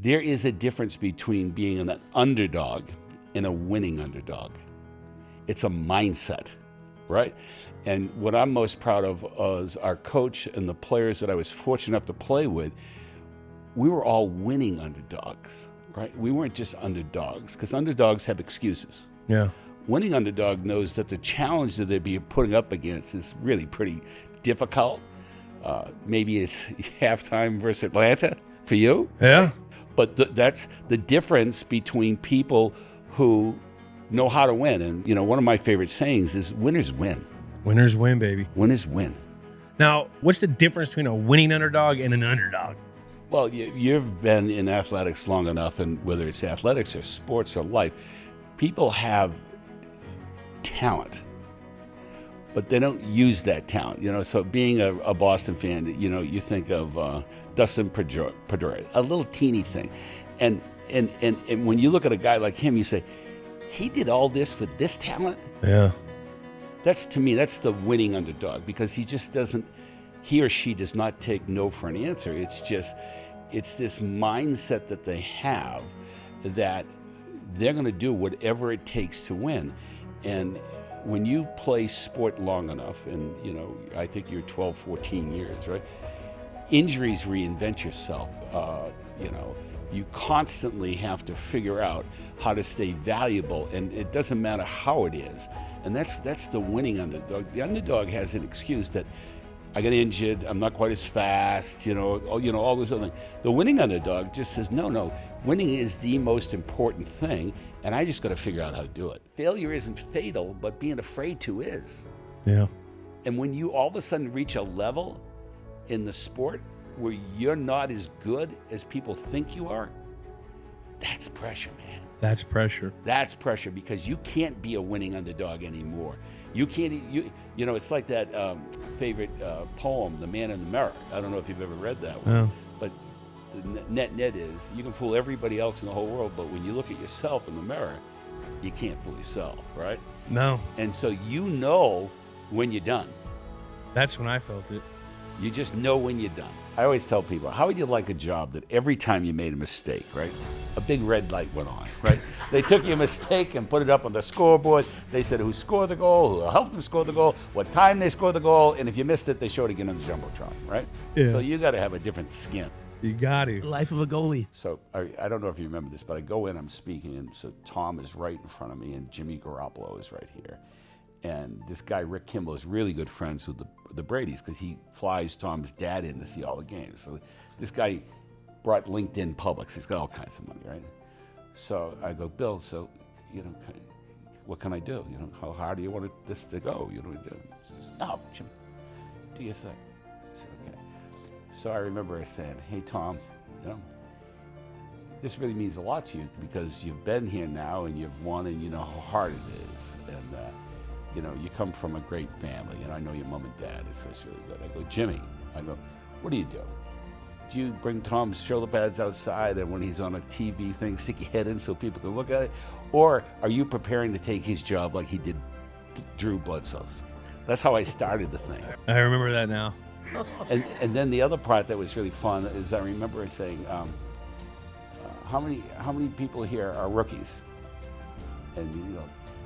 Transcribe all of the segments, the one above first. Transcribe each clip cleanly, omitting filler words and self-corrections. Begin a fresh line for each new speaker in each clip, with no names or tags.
There is a difference between being an underdog and a winning underdog. It's a mindset, right? And what I'm most proud of is our coach and the players that I was fortunate enough to play with. We were all winning underdogs, right? We weren't just underdogs, because underdogs have excuses.
Yeah.
Winning underdog knows that the challenge that they'd be putting up against is really pretty difficult. Maybe it's halftime versus Atlanta for you.
Yeah.
But that's the difference between people who know how to win. And, one of my favorite sayings is winners win.
Winners win, baby.
Winners win.
Now, what's the difference between a winning underdog and an underdog?
Well, you've been in athletics long enough, and whether it's athletics or sports or life, people have talent, but they don't use that talent. So being a Boston fan, you think of Dustin Pedroia, a little teeny thing. And when you look at a guy like him, you say, he did all this with this talent?
Yeah.
To me, that's the winning underdog, because he or she does not take no for an answer. It's this mindset that they have that they're going to do whatever it takes to win. And when you play sport long enough, and I think you're 12, 14 years, right? Injuries reinvent yourself. You constantly have to figure out how to stay valuable, and it doesn't matter how it is. And that's the winning underdog. The underdog has an excuse that I got injured, I'm not quite as fast, all those other things. The winning underdog just says, no, winning is the most important thing, and I just got to figure out how to do it. Failure isn't fatal, but being afraid to is.
Yeah.
And when you all of a sudden reach a level in the sport where you're not as good as people think you are, that's pressure, man.
That's pressure.
That's pressure, because you can't be a winning underdog anymore. You can't, it's like that favorite poem, The Man in the Mirror. I don't know if you've ever read that one.
No.
But the net is, you can fool everybody else in the whole world, but when you look at yourself in the mirror, you can't fool yourself, right?
No.
And so when you're done.
That's when I felt it.
You just know when you're done. I always tell people, how would you like a job that every time you made a mistake, right, a big red light went on, right? They took your mistake and put it up on the scoreboard. They said who scored the goal, who helped them score the goal, what time they scored the goal, and if you missed it, they showed it again on the Jumbotron, right?
Yeah.
So you got to have a different skin.
You got it.
Life of a goalie.
So I don't know if you remember this, but I go in, I'm speaking, and so Tom is right in front of me, and Jimmy Garoppolo is right here. And this guy, Rick Kimball, is really good friends with the Bradys, because he flies Tom's dad in to see all the games. So this guy brought LinkedIn Publix. He's got all kinds of money, right? So I go, Bill, so, what can I do? How hard do you want this to go? He says, no, Jim, do your thing. I said, okay. So I remember saying, hey, Tom, this really means a lot to you, because you've been here now and you've won, and you know how hard it is. And, you come from a great family, and I know your mom and dad, so it's really good. I go, Jimmy, what do you do? Do you bring Tom's shoulder pads outside, and when he's on a TV thing, stick your head in so people can look at it? Or are you preparing to take his job like he did Drew Bledsoe's? That's how I started the thing.
I remember that now.
And then the other part that was really fun is I remember saying, how many people here are rookies? And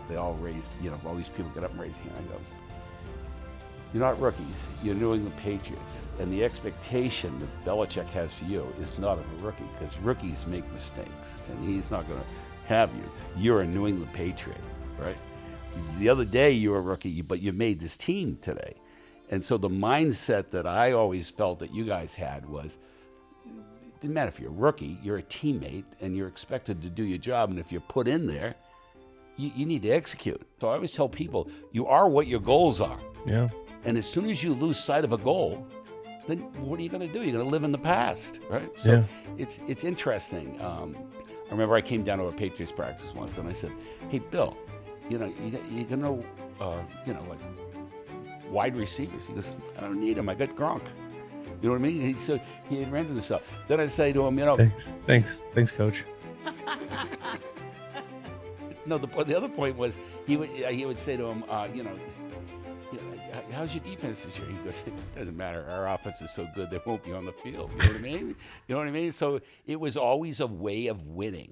they all raised, all these people get up and raise their hand. I go, you're not rookies, you're New England Patriots. And the expectation that Belichick has for you is not of a rookie, because rookies make mistakes, and he's not gonna have you. You're a New England Patriot, right? The other day you were a rookie, but you made this team today. And so the mindset that I always felt that you guys had was, it didn't matter if you're a rookie, you're a teammate, and you're expected to do your job, and if you're put in there, you need to execute. So I always tell people, you are what your goals are.
Yeah.
And as soon as you lose sight of a goal, then what are you going to do? You're going to live in the past, right? So it's interesting. I remember I came down to a Patriots practice once, and I said, hey, Bill, you can know, like wide receivers. He goes, I don't need them. I got Gronk. You know what I mean? He invented himself. Then I say to him,
Thanks, Coach.
No, the other point was he would say to him, how's your defense this year? He goes, it doesn't matter. Our offense is so good they won't be on the field. You know what I mean? You know what I mean? So it was always a way of winning.